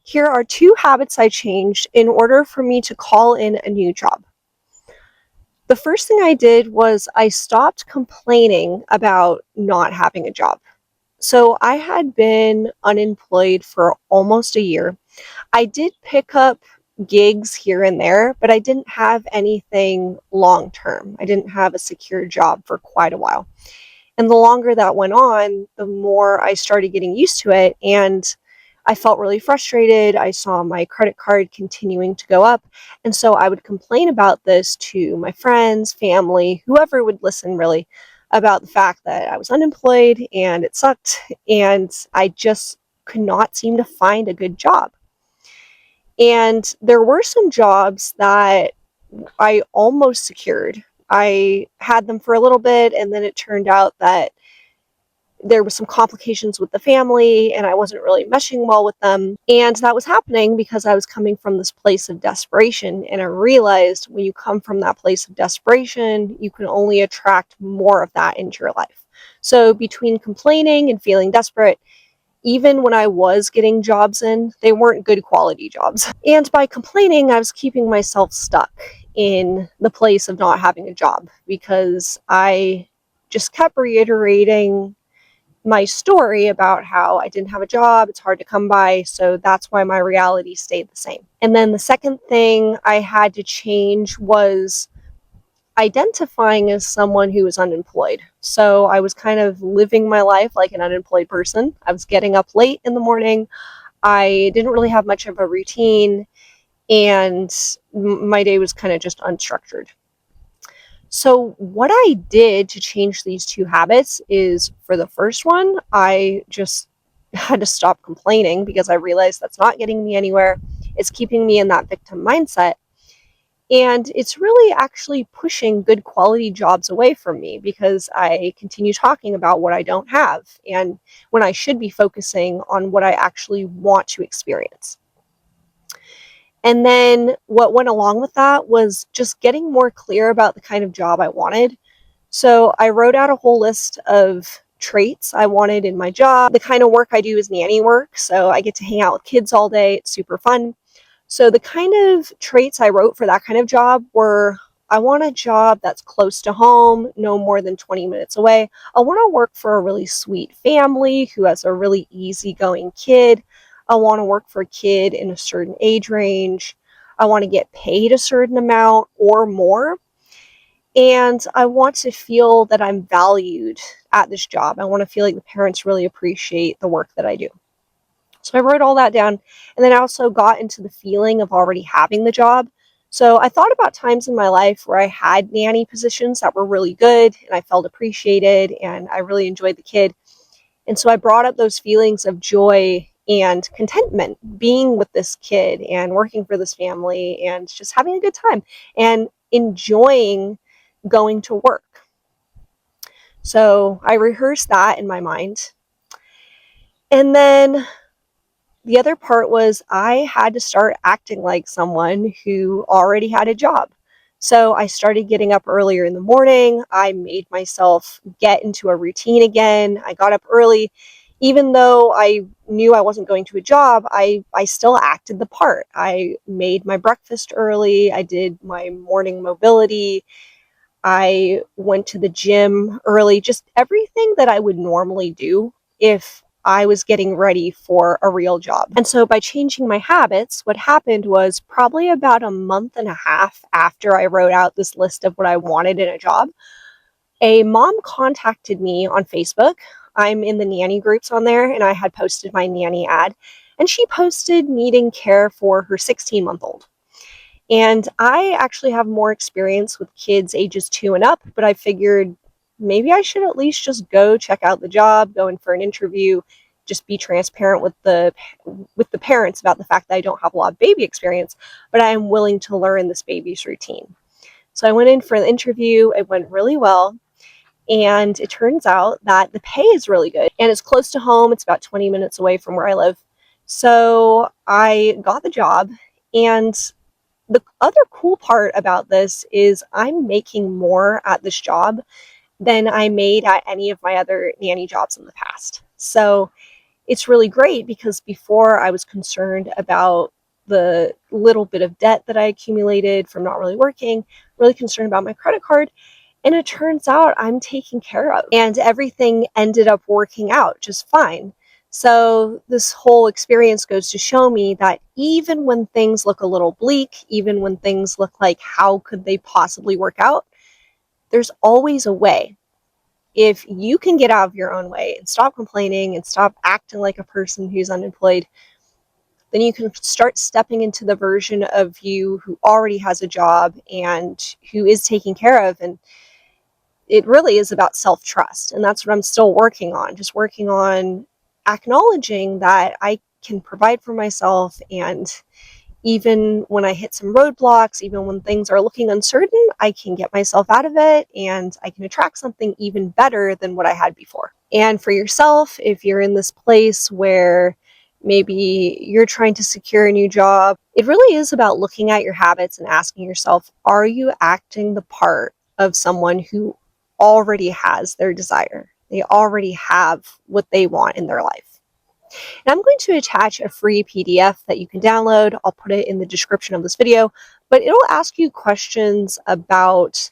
Here are 2 habits I changed in order for me to call in a new job. The first thing I did was I stopped complaining about not having a job. So I had been unemployed for almost a year. I did pick up gigs here and there, but I didn't have anything long term. I didn't have a secure job for quite a while. And the longer that went on, the more I started getting used to it. And I felt really frustrated. I saw my credit card continuing to go up. And so I would complain about this to my friends, family, whoever would listen, really, about the fact that I was unemployed and it sucked. And I just could not seem to find a good job. And there were some jobs that I almost secured. I had them for a little bit, and then it turned out that there was some complications with the family and I wasn't really meshing well with them. And that was happening because I was coming from this place of desperation. And I realized when you come from that place of desperation, you can only attract more of that into your life. So between complaining and feeling desperate, even when I was getting jobs in, they weren't good quality jobs. And by complaining, I was keeping myself stuck in the place of not having a job because I just kept reiterating my story about how I didn't have a job, it's hard to come by, so that's why my reality stayed the same. And then the second thing I had to change was identifying as someone who was unemployed. So I was kind of living my life like an unemployed person. I was getting up late in the morning. I didn't really have much of a routine, and my day was kind of just unstructured. So, what I did to change these 2 habits is for the first one, I just had to stop complaining because I realized that's not getting me anywhere. It's keeping me in that victim mindset. And it's really actually pushing good quality jobs away from me because I continue talking about what I don't have and when I should be focusing on what I actually want to experience. And then what went along with that was just getting more clear about the kind of job I wanted. So I wrote out a whole list of traits I wanted in my job. The kind of work I do is nanny work, so I get to hang out with kids all day. It's super fun. So the kind of traits I wrote for that kind of job were I want a job that's close to home, no more than 20 minutes away. I want to work for a really sweet family who has a really easygoing kid. I want to work for a kid in a certain age range. I want to get paid a certain amount or more. And I want to feel that I'm valued at this job. I want to feel like the parents really appreciate the work that I do. So I wrote all that down. And then I also got into the feeling of already having the job. So I thought about times in my life where I had nanny positions that were really good and I felt appreciated and I really enjoyed the kid. And so I brought up those feelings of joy and contentment being with this kid and working for this family and just having a good time and enjoying going to work. So I rehearsed that in my mind. And then the other part was I had to start acting like someone who already had a job. So I started getting up earlier in the morning. I made myself get into a routine again. I got up early. Even though I knew I wasn't going to a job, I still acted the part. I made my breakfast early. I did my morning mobility. I went to the gym early, just everything that I would normally do if I was getting ready for a real job. And so by changing my habits, what happened was probably about a month and a half after I wrote out this list of what I wanted in a job, a mom contacted me on Facebook. I'm in the nanny groups on there, and I had posted my nanny ad, and she posted needing care for her 16-month-old. And I actually have more experience with kids ages 2 and up, but I figured maybe I should at least just go check out the job, go in for an interview, just be transparent with the parents about the fact that I don't have a lot of baby experience, but I am willing to learn this baby's routine. So I went in for the interview. It went really well. And it turns out that the pay is really good and it's close to home. It's about 20 minutes away from where I live. So I got the job. And the other cool part about this is I'm making more at this job than I made at any of my other nanny jobs in the past. So it's really great because before I was concerned about the little bit of debt that I accumulated from not really working, really concerned about my credit card. And it turns out I'm taken care of, and everything ended up working out just fine. So, this whole experience goes to show me that even when things look a little bleak, even when things look like how could they possibly work out, there's always a way. If you can get out of your own way and stop complaining and stop acting like a person who's unemployed, then you can start stepping into the version of you who already has a job and who is taken care of. And it really is about self-trust, and that's what I'm still working on, just working on acknowledging that I can provide for myself, and even when I hit some roadblocks, even when things are looking uncertain, I can get myself out of it and I can attract something even better than what I had before. And for yourself, if you're in this place where maybe you're trying to secure a new job, it really is about looking at your habits and asking yourself, are you acting the part of someone who already has their desire? They already have what they want in their life. And I'm going to attach a free PDF that you can download. I'll put it in the description of this video, but it'll ask you questions about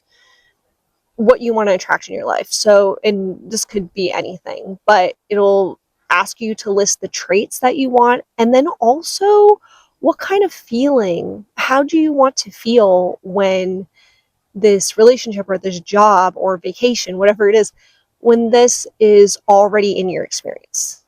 what you want to attract in your life. So, and this could be anything, but it'll ask you to list the traits that you want, and then also what kind of feeling, how do you want to feel when this relationship or this job or vacation, whatever it is, when this is already in your experience?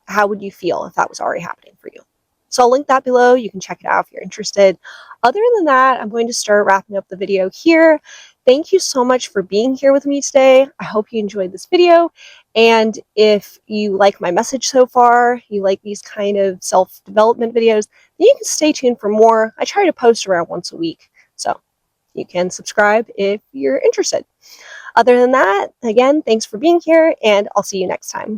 How would you feel if that was already happening for you? So I'll link that below. You can check it out if you're interested. Other than that, I'm going to start wrapping up the video here. Thank you so much for being here with me today. I hope you enjoyed this video. And if you like my message so far, you like these kind of self-development videos, then you can stay tuned for more. I try to post around once a week, so you can subscribe if you're interested. Other than that, again, thanks for being here, and I'll see you next time.